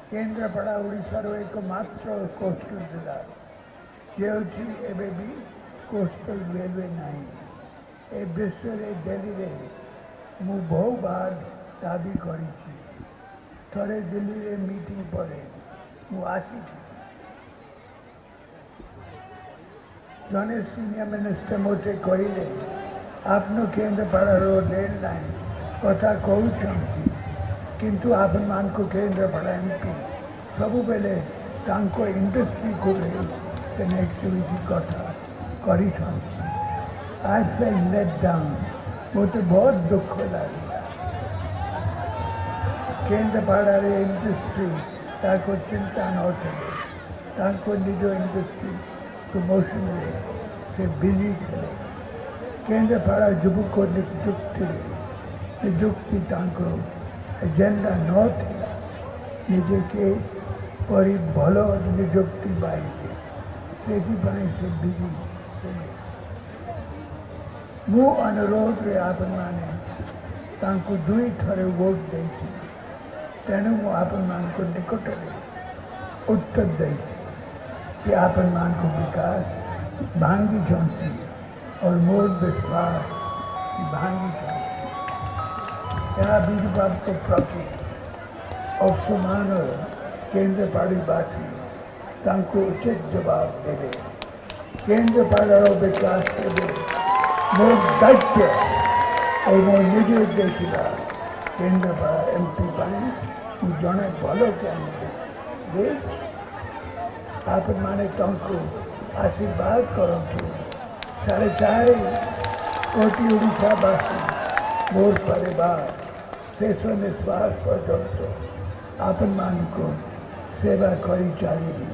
केन्द्रापड़ा ओडिशार एकमात्र कोस्टल जिला जेठी एबे भी कोस्टल रेलवे नहीं ए विश्व दिल्ली रे मु बहु बार दाबी करी थरे दिल्ली रे मीटिंग पर मु आसी जने सीनियर मिनिस्टर मते कहले आपनो केन्द्रापड़ा रोड रेल लाइन कथा कहउछंती किंतु आपण मान को केन्द्रापड़ा एमपी सब बेले तांको इंडस्ट्री को कनेक्टिविटी कथा करी आई फेल लेट डाउन मुझे बहुत दुख लगे केन्द्रापड़ा रे इंडस्ट्री ताको चिंता न थे ताको निज इंडस्ट्री प्रमोशन से बिजी थे केन्द्रापड़ा युवक निजुक्ति तांको एजेंडा न थे निजे के परी भल निजुक्ति पाइबे से बिजी थे मु अनुरोध रे आपण माने तांको दुई थरे वोट देती तेणु मु आपण मान को निकट रे उत्तर देती कि आपण मान को विकास भांगी चलती और मोर विश्वास भांगी चलती यहाँ बीजू बाब को प्रति और समान केन्द्रपाड़ीवासी तांको उचित जवाब देवे केन्द्रपाड़ार विकास देवे मोर दायित्व और मो निजे देखा केन्द्रापड़ा एमपी जड़े भल कैंडिडेट दे आप माने तुमको आशीर्वाद करूँ 4.5 कोटी ओडिशावासी मोर परिवार शेष निश्वास पर्यंत आपण मान को सेवा करी चलिए।